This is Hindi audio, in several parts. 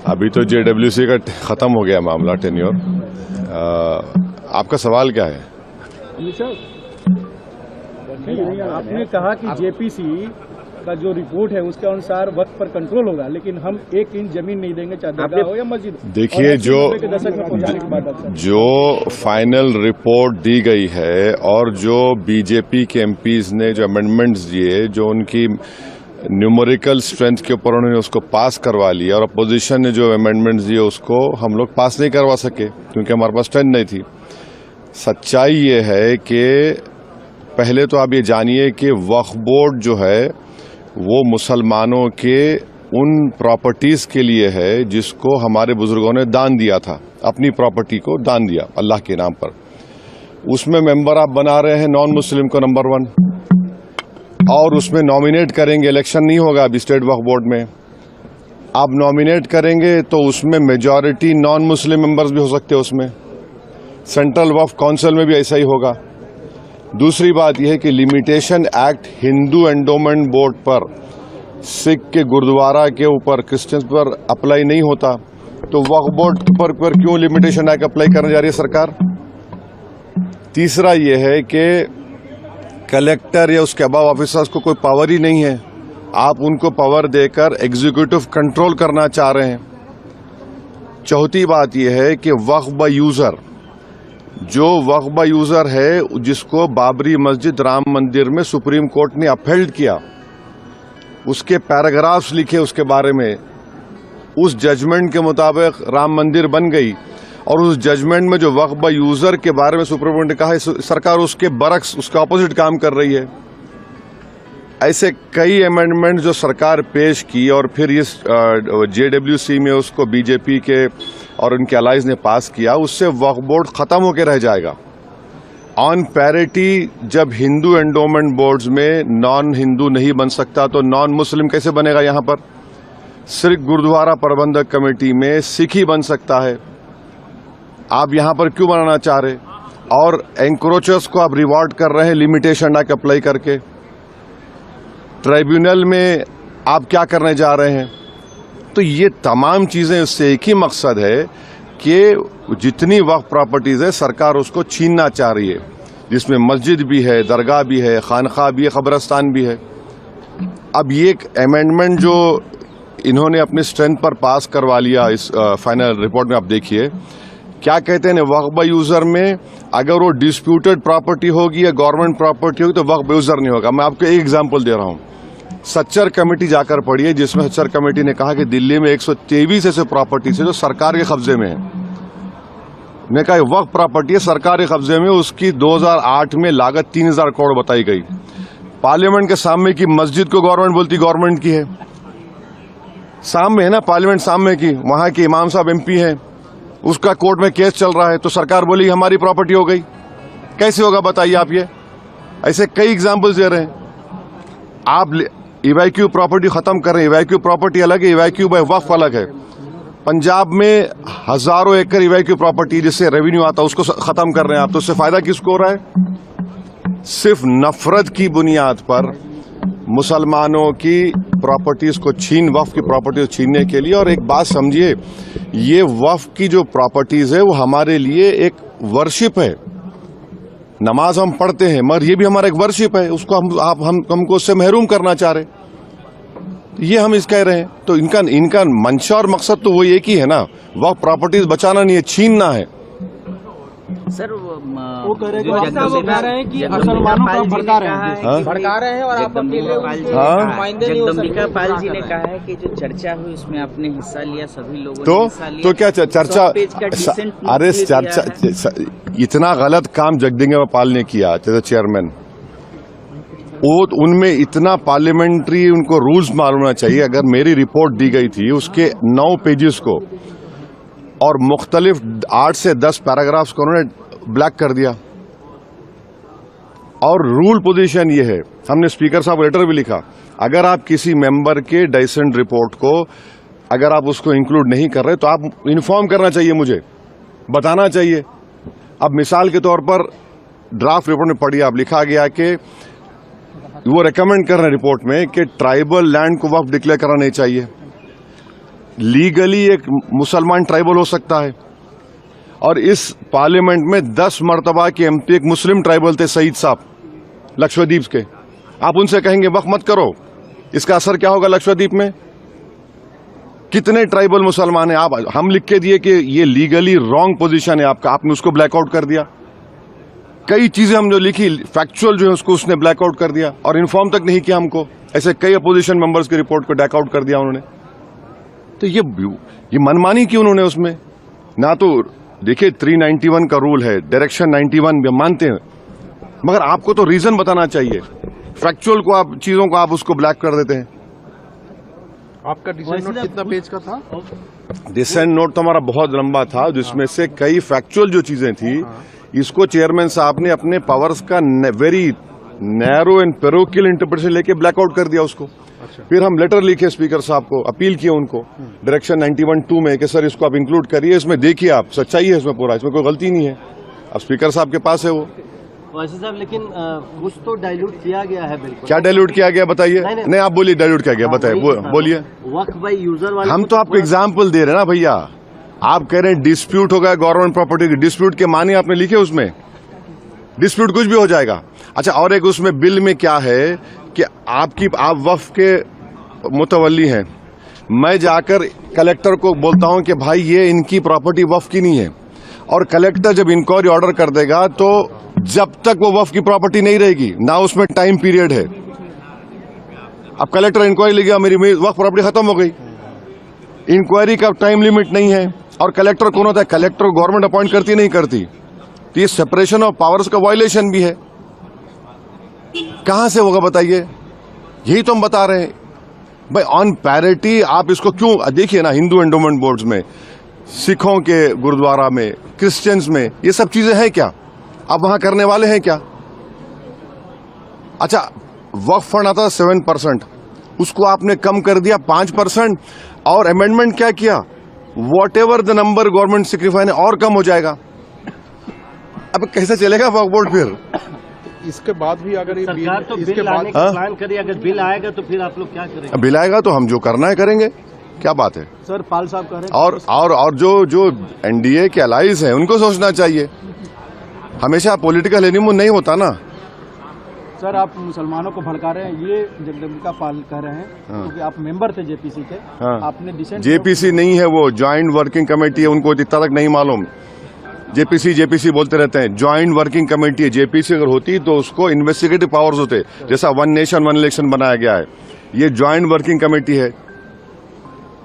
अभी तो JWC का खत्म हो गया मामला, टेन्योर। आपका सवाल क्या है? आपने कहा कि JPC का जो रिपोर्ट है उसके अनुसार वक्त पर कंट्रोल होगा, लेकिन हम 1 इंच जमीन नहीं देंगे, चाहे दरगाह हो या मस्जिद। देखिए, जो फाइनल रिपोर्ट दी गई है और जो बीजेपी के एमपीज ने जो अमेंडमेंट्स दिए, जो उनकी न्यूमेरिकल स्ट्रेंथ के ऊपर उन्होंने उसको पास करवा लिया, और अपोजिशन ने जो अमेंडमेंट्स दिए उसको हम लोग पास नहीं करवा सके क्योंकि हमारे पास स्ट्रेंथ नहीं थी। सच्चाई ये है कि पहले तो आप ये जानिए कि वक्फ बोर्ड जो है वो मुसलमानों के उन प्रॉपर्टीज के लिए है जिसको हमारे बुजुर्गों ने दान दिया था, अपनी प्रॉपर्टी को दान दिया अल्लाह के नाम पर। उसमें मेंबर आप बना रहे हैं नॉन मुस्लिम को नंबर 1, और उसमें नॉमिनेट करेंगे। इलेक्शन नहीं होगा अभी स्टेट वक्फ बोर्ड में। आप नॉमिनेट करेंगे तो उसमें मेजॉरिटी नॉन मुस्लिम मेंबर्स भी हो सकते हैं। उसमें सेंट्रल वक्फ काउंसिल में भी ऐसा ही होगा। दूसरी बात यह है कि limitation act Hindu endowment board पर, सिख के गुरुद्वारा के ऊपर, क्रिश्चियंस पर अप्लाई नहीं होता, तो वक्फ बोर्ड पर क्यों लिमिटेशन एक्ट अप्लाई करने जा रही है सरकार? तीसरा यह है कि कलेक्टर या उसके अबाव ऑफिसर्स को कोई पावर ही नहीं है, आप उनको पावर देकर एग्जीक्यूटिव कंट्रोल करना चाह रहे हैं। चौथी बात यह है कि वक्फ बाय यूजर, जो वक्फ बाय यूजर है जिसको बाबरी मस्जिद राम मंदिर में सुप्रीम कोर्ट ने अपहेल्ड किया, उसके पैराग्राफ्स लिखे उसके बारे में, उस जजमेंट के मुताबिक राम मंदिर बन गई, और उस जजमेंट में जो वक्फ बाय यूजर के बारे में सुप्रीम कोर्ट ने कहा है, सरकार उसके बरक्स, उसका ऑपोजिट काम कर रही है। ऐसे कई अमेंडमेंट जो सरकार पेश की और फिर इस JWC में उसको बीजेपी के और उनके अलाइज ने पास किया, उससे वक्फ बोर्ड खत्म होकर रह जाएगा। ऑन पैरिटी, जब हिंदू एंडोमेंट बोर्ड्स में नॉन हिंदू नहीं बन सकता तो नॉन मुस्लिम कैसे बनेगा? यहां पर सिर्फ गुरुद्वारा प्रबंधक कमेटी में सिख ही बन सकता है। आप यहां पर क्यों बनाना चाह रहे? और एंक्रोचर्स को आप रिवॉर्ड कर रहे हैं लिमिटेशन एक्ट अप्लाई करके। ट्राइब्यूनल में आप क्या करने जा रहे हैं? तो ये तमाम चीजें, उससे एक ही मकसद है कि जितनी वक्फ प्रॉपर्टीज है सरकार उसको छीनना चाह रही है, जिसमें मस्जिद भी है, दरगाह भी है, खानखा भी है, कब्रिस्तान भी है। अब ये एक अमेंडमेंट जो इन्होंने अपनी स्ट्रेंथ पर पास करवा लिया, इस फाइनल रिपोर्ट में आप देखिए क्या कहते हैं, वक्फ बाय यूजर में अगर वो डिस्प्यूटेड प्रॉपर्टी होगी या गवर्नमेंट प्रॉपर्टी होगी तो वक्फ बाय यूजर नहीं होगा। मैं आपको एक एग्जांपल दे रहा हूं, सच्चर कमेटी जाकर पढ़िए, जिसमें सच्चर कमेटी ने कहा कि दिल्ली में 123 ऐसे प्रॉपर्टीज है जो सरकार के कब्जे में है। ने कहा वक्फ प्रॉपर्टी है सरकार के कब्जे में, उसकी 2008 में लागत 3000 करोड़ बताई गई। पार्लियामेंट के सामने की मस्जिद को गवर्नमेंट बोलती गवर्नमेंट की है, सामने है ना पार्लियामेंट सामने की, वहां के इमाम साहब MP हैं, उसका कोर्ट में केस चल रहा है, तो सरकार बोली हमारी प्रॉपर्टी हो गई। कैसे होगा बताइए आप? ये ऐसे कई एग्जांपल्स दे रहे हैं। आप इवैक्यू प्रॉपर्टी खत्म कर रहे हैं, इवैक्यू प्रॉपर्टी अलग है, इवैक्यू बाय वक्फ अलग है। पंजाब में हजारों एकड़ इवैक्यू प्रॉपर्टी जिससे रेवेन्यू आता है उसको खत्म कर रहे हैं आप, तो उससे फायदा किसको हो रहा है? सिर्फ नफरत की बुनियाद पर मुसलमानों की प्रॉपर्टीज को वक्फ की प्रॉपर्टीज छीनने के लिए। और एक बात समझिए, ये वक्फ की जो प्रॉपर्टीज है वो हमारे लिए एक वर्शिप है। नमाज हम पढ़ते हैं मगर ये भी हमारा एक वर्शिप है, उसको हमको उससे महरूम करना चाह रहे, ये हम इस कह रहे हैं। तो इनका मंशा और मकसद तो वो एक ही है ना, वक्फ प्रॉपर्टीज बचाना नहीं है, छीनना है। सर वो कह रहे हैं कि मुसलमानों को भड़का रहे हैं और आप जगदम्बिका पाल जी ने कहा है कि जो चर्चा हुई उसमें आपने हिस्सा लिया, सभी लोगों ने हिस्सा लिया। तो क्या चर्चा? अरे चर्चा, इतना गलत काम जगदम्बिका पाल ने किया चेयरमैन, वो उनमें इतना पार्लियामेंट्री उनको रूल्स मालूम होना चाहिए। अगर मेरी रिपोर्ट दी गई थी उसके 9 पेजेस को और मुख्तलिफ 8 से 10 पैराग्राफ्स को उन्होंने ब्लैक कर दिया। और रूल पोजीशन ये है, हमने स्पीकर साहब लेटर भी लिखा, अगर आप किसी मेंबर के डाइसेंट रिपोर्ट को अगर आप उसको इंक्लूड नहीं कर रहे तो आप इन्फॉर्म करना चाहिए, मुझे बताना चाहिए। अब मिसाल के तौर पर ड्राफ्ट रिपोर्ट में पढ़िए, आप लिखा गया कि वो रेकमेंड कर रहे हैं रिपोर्ट में कि ट्राइबल लैंड को वक्फ डिक्लेयर करना नहीं चाहिए। लीगली एक मुसलमान ट्राइबल हो सकता है, और इस पार्लियामेंट में 10 मर्तबा के एमपी एक मुस्लिम ट्राइबल थे, सईद साहब लक्षद्वीप के। आप उनसे कहेंगे वक्फ मत करो, इसका असर क्या होगा लक्षद्वीप में? कितने ट्राइबल मुसलमान हैं? आप हम लिख के दिए कि ये लीगली रॉन्ग पोजीशन है आपका, आपने उसको ब्लैकआउट कर दिया। कई चीजें हम जो लिखी फैक्चुअल जो है उसको उसने ब्लैकआउट कर दिया, और इन्फॉर्म तक नहीं किया हमको। ऐसे कई अपोजिशन मेंबर्स की रिपोर्ट को बैकआउट कर दिया उन्होंने। तो ये मनमानी की उन्होंने उसमें ना, तो देखिए 391 का रूल है, डायरेक्शन 91 भी मानते हैं, मगर आपको तो रीजन बताना चाहिए। फैक्चुअल को आप चीजों को आप उसको ब्लैक कर देते हैं। आपका डिसेंट नोट कितना पेज का था? डिसेंट नोट तो हमारा बहुत लंबा था, जिसमें से कई फैक्चुअल जो चीजें थी, इसको चेयरमैन साहब ने अपने पावर्स का very narrow and parochial interpretation लेके ब्लैकआउट कर दिया उसको। फिर हम लेटर लिखे स्पीकर साहब को, अपील किए उनको डायरेक्शन 91(2) में कि सर इसको आप इंक्लूड करिए, इसमें देखिए आप सच्चाई है इसमें पूरा, इसमें कोई गलती नहीं है। अब स्पीकर साहब के पास है वो। वैसे साहब लेकिन कुछ तो डाइल्यूट किया गया है। बिल्कुल क्या डाइल्यूट किया गया बताइए? नहीं आप बोलिए डाइल्यूट किया गया, बताइए बोलिए। वक्फ बाय यूजर वाले हम तो आपको एग्जाम्पल दे रहे हैं ना भैया। आप कह रहे हैं डिस्प्यूट हो गया गवर्नमेंट प्रॉपर्टी की, डिस्प्यूट के माने आपने लिखे उसमें, डिस्प्यूट कुछ भी हो जाएगा। अच्छा, और एक उसमें बिल में क्या है कि आप वक्फ के मुतवल्ली हैं, मैं जाकर कलेक्टर को बोलता हूं कि भाई ये इनकी प्रॉपर्टी वक्फ की नहीं है, और कलेक्टर जब इंक्वायरी ऑर्डर कर देगा तो जब तक वो वक्फ की प्रॉपर्टी नहीं रहेगी ना उसमें टाइम पीरियड है। अब कलेक्टर इंक्वायरी लेगा, मेरी वक्फ प्रॉपर्टी खत्म हो गई, इंक्वायरी का टाइम लिमिट नहीं है। और कलेक्टर कौन होता है? कलेक्टर गवर्नमेंट अपॉइंट करती नहीं करती, तो ये सेपरेशन ऑफ पावर्स का वायलेशन भी है। कहां से होगा बताइए? यही तो हम बता रहे हैं भाई, ऑन पैरिटी आप इसको क्यों देखिए ना, हिंदू एंडोमेंट बोर्ड्स में, सिखों के गुरुद्वारा में, क्रिश्चियंस में, ये सब चीजें हैं क्या? आप वहां करने वाले हैं क्या? अच्छा, वक्फ फंड आता था 7%, उसको आपने कम कर दिया 5%, और अमेंडमेंट क्या किया? What ever the number government sacrifice और कम हो जाएगा। अब कैसे चलेगा वक्फ बोर्ड? फिर इसके बाद भी अगर सरकार तो बिल लाने का प्लान करे, अगर बिल आएगा तो फिर आप लोग क्या करेंगे? बिल आएगा तो हम जो करना है करेंगे, क्या बात है। सर पाल साहब कह रहे हैं और जो एनडीए के अलाइज हैं उनको सोचना चाहिए, हमेशा पॉलिटिकल एनिमो नहीं होता ना। सर आप मुसलमानों को भड़का रहे हैं, ये जगदम्बिका पाल कह रहे हैं, क्योंकि आप मेंबर थे जेपीसी के। आपने डिसेंट जेपीसी नहीं है, वो ज्वाइंट वर्किंग कमेटी है, उनको इतना तक नहीं मालूम। जेपीसी बोलते रहते हैं, ज्वाइंट वर्किंग कमेटी है। जेपीसी अगर होती तो उसको इन्वेस्टिगेटिव पावर्स होते, जैसा वन नेशन वन इलेक्शन बनाया गया है। ये ज्वाइंट वर्किंग कमेटी है,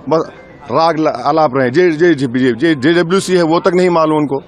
बस राग आलाप रहे। जेडब्ल्यूसी है, वो तक नहीं मालूम उनको।